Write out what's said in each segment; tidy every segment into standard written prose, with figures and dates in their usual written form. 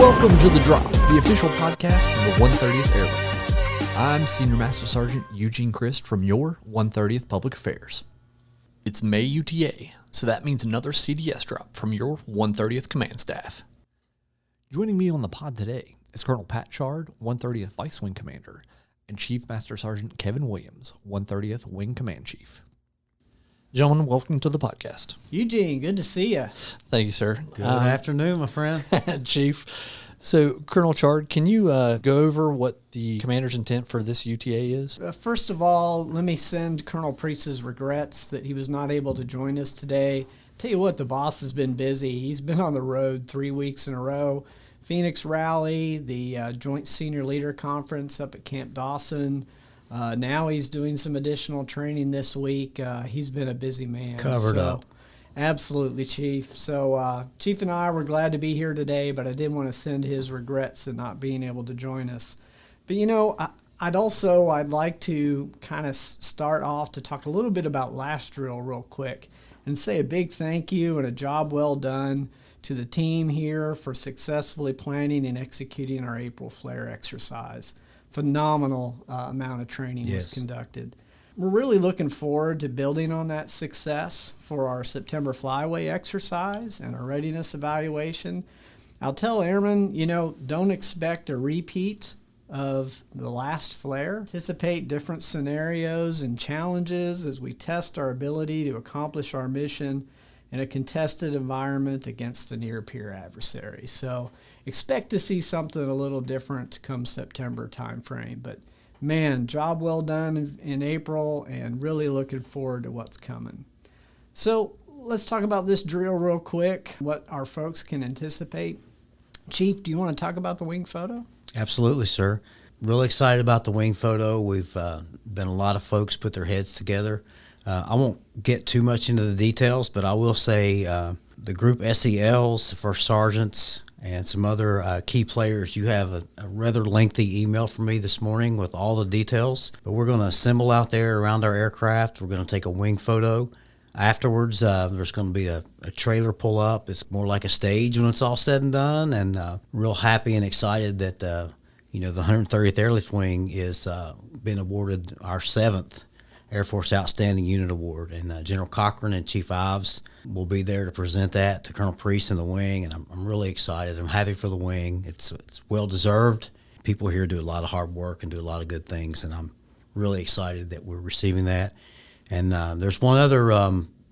Welcome to The Drop, the official podcast of the 130th Airlift. I'm Senior Master Sgt. Eugene Christ from your 130th Public Affairs. It's May UTA, so that means another C.D.S. drop from your 130th Command Staff. Joining me on the pod today is Colonel Pat Chard, 130th Vice Wing Commander, and Chief Master Sgt. Kevan Williams, 130th Wing Command Chief. Gentlemen, welcome to the podcast. Eugene, good to see you. Thank you, sir. Good afternoon, my friend. Chief. So, Colonel Chard, can you go over what the commander's intent for this UTA is? First of all, let me send Colonel Priest's regrets that he was not able to join us today. Tell you what, the boss has been busy. He's been on the road 3 weeks in a row. Phoenix Rally, the Joint Senior Leader Conference up at Camp Dawson. Now he's doing some additional training this week. He's been a busy man. Covered up. Absolutely, Chief. So Chief and I were glad to be here today, but I did want to send his regrets at not being able to join us. But, you know, I'd like to kind of start off to talk a little bit about last drill real quick and say a big thank you and a job well done to the team here for successfully planning and executing our April flare exercise. Phenomenal amount of training was conducted. We're really looking forward to building on that success for our September flyway exercise and our readiness evaluation. I'll tell airmen, don't expect a repeat of the last flare. Anticipate different scenarios and challenges as we test our ability to accomplish our mission in a contested environment against a near-peer adversary. So expect to see something a little different come September timeframe. But man, job well done in April and really looking forward to what's coming. So let's talk about this drill real quick, what our folks can anticipate. Chief, do you want to talk about the wing photo? Absolutely, sir. Really excited about the wing photo. We've been a lot of folks put their heads together. I won't get too much into the details, but I will say the group SELs, first sergeants, and some other key players, you have a rather lengthy email from me this morning with all the details. But we're going to assemble out there around our aircraft. We're going to take a wing photo. Afterwards, there's going to be a trailer pull up. It's more like a stage when it's all said and done, and real happy and excited that the 130th Airlift Wing is been awarded our 7th Air Force Outstanding Unit Award, and General Cochran and Chief Ives will be there to present that to Colonel Priest and the wing, and I'm really excited. I'm happy for the wing. It's well deserved. People here do a lot of hard work and do a lot of good things, and I'm really excited that we're receiving that. And there's one other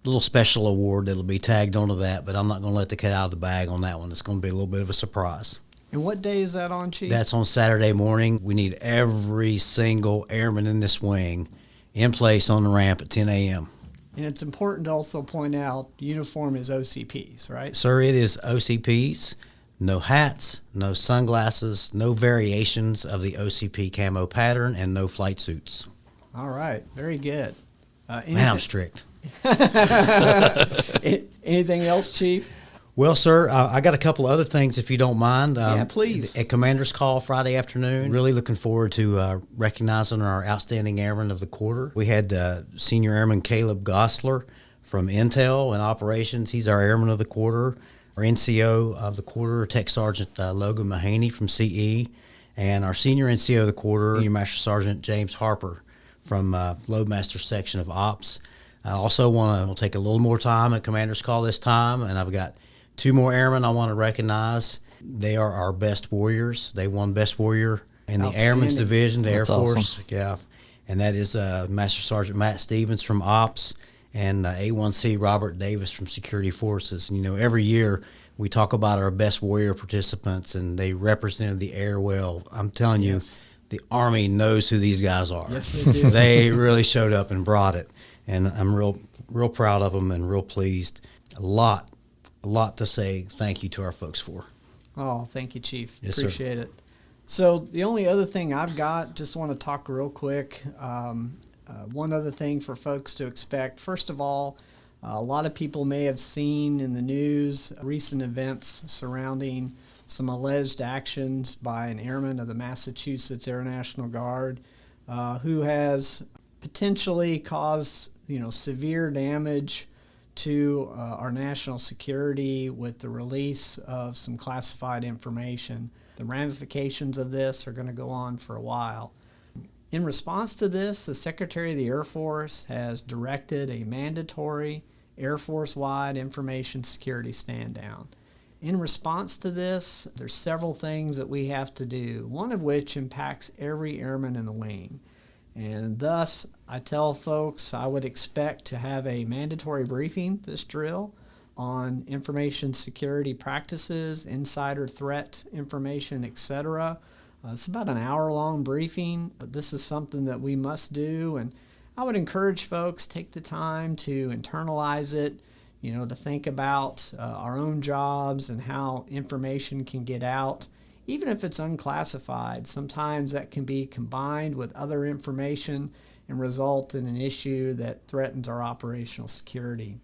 little special award that'll be tagged onto that, but I'm not going to let the cat out of the bag on that one. It's going to be a little bit of a surprise. And what day is that on, Chief? That's on Saturday morning. We need every single airman in this wing in place on the ramp at 10 a.m. And it's important to also point out uniform is OCPs, right? Sir, it is OCPs. No hats, no sunglasses, no variations of the OCP camo pattern, and no flight suits. All right. Very good. Man, I'm strict. Anything else, Chief? Well, sir, I got a couple of other things, if you don't mind. Yeah, please. A commander's call Friday afternoon. Really looking forward to recognizing our outstanding airman of the quarter. We had Senior Airman Caleb Gosler from Intel and Operations. He's our airman of the quarter. Our NCO of the quarter, Tech Sergeant Logan Mahaney from CE. And our Senior NCO of the quarter, Senior Master Sergeant James Harper from Loadmaster Section of Ops. I also want to take a little more time at commander's call this time, and I've got 2 more airmen I want to recognize. They are our best warriors. They won Best Warrior in the Airmen's Division, the Air Force. Awesome. Yeah, and that is Master Sergeant Matt Stevens from Ops and A1C Robert Davis from Security Forces. And, every year we talk about our best warrior participants, and they represented the air well. I'm telling you, the Army knows who these guys are. Yes, they do. They really showed up and brought it, and I'm real proud of them and real pleased. A lot to say thank you to our folks for. Oh, thank you, Chief. Yes, Appreciate it. So the only other thing I've got, just want to talk real quick. One other thing for folks to expect. First of all, a lot of people may have seen in the news recent events surrounding some alleged actions by an airman of the Massachusetts Air National Guard who has potentially caused severe damage to our national security with the release of some classified information. The ramifications of this are going to go on for a while. In response to this, the Secretary of the Air Force has directed a mandatory Air Force-wide information security stand-down. In response to this, there's several things that we have to do, one of which impacts every airman in the wing. And thus, I tell folks I would expect to have a mandatory briefing this drill on information security practices, insider threat information, etc. It's about an hour-long briefing, but this is something that we must do, and I would encourage folks take the time to internalize it, to think about our own jobs and how information can get out. Even if it's unclassified, sometimes that can be combined with other information and result in an issue that threatens our operational security.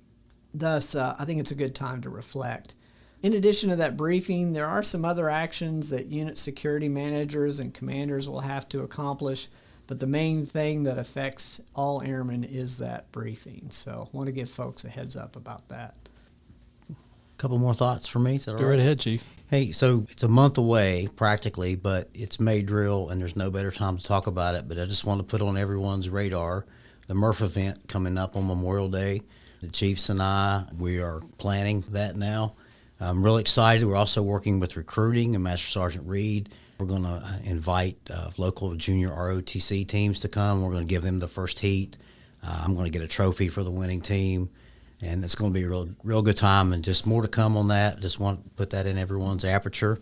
Thus, I think it's a good time to reflect. In addition to that briefing, there are some other actions that unit security managers and commanders will have to accomplish, but the main thing that affects all airmen is that briefing. So I want to give folks a heads up about that. A couple more thoughts for me. Is that all Go right ahead, Chief. Hey, so it's a month away practically, but it's May drill, and there's no better time to talk about it. But I just want to put on everyone's radar the Murph event coming up on Memorial Day. The Chiefs and we are planning that now. I'm really excited. We're also working with recruiting and Master Sergeant Reed. We're going to invite local junior ROTC teams to come. We're going to give them the first heat. I'm going to get a trophy for the winning team. And it's going to be a real good time, and just more to come on that. Just want to put that in everyone's aperture.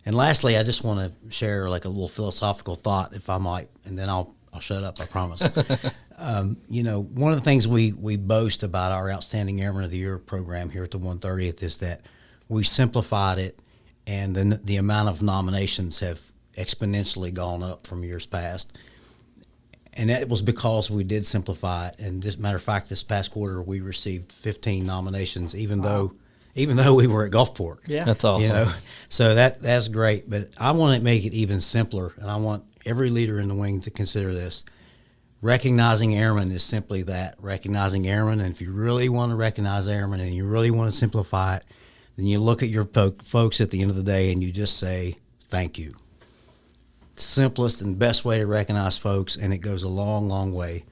And lastly, I just want to share like a little philosophical thought, if I might, and then I'll shut up, I promise. One of the things we boast about our Outstanding Airman of the Year program here at the 130th is that we simplified it, and the amount of nominations have exponentially gone up from years past. And that was because we did simplify it. And as a matter of fact, this past quarter we received 15 nominations, even though we were at Gulfport. Yeah, that's awesome. So that's great. But I want to make it even simpler, and I want every leader in the wing to consider this. Recognizing airmen is simply that, recognizing airmen. And if you really want to recognize airmen and you really want to simplify it, then you look at your folks at the end of the day and you just say, thank you. Simplest and best way to recognize folks, and it goes a long, long way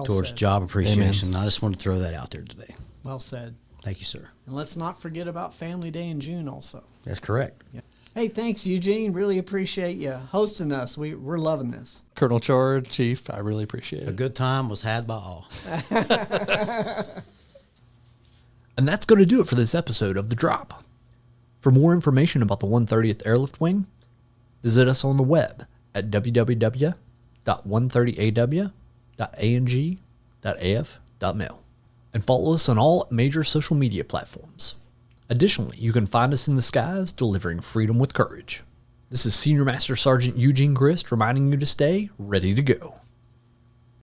towards said. job appreciation. I just want to throw that out there today. Well said. Thank you, sir. And let's not forget about Family Day in June also. That's correct. Yeah. Hey, thanks, Eugene. Really appreciate you hosting us. We're loving this. Colonel Chard, Chief, I really appreciate A it. good time was had by all. And that's going to do it for this episode of The Drop. For more information about the 130th Airlift Wing, visit us on the web at www.130aw.ang.af.mil and follow us on all major social media platforms. Additionally, you can find us in the skies delivering freedom with courage. This is Senior Master Sergeant Eugene Christ reminding you to stay ready to go.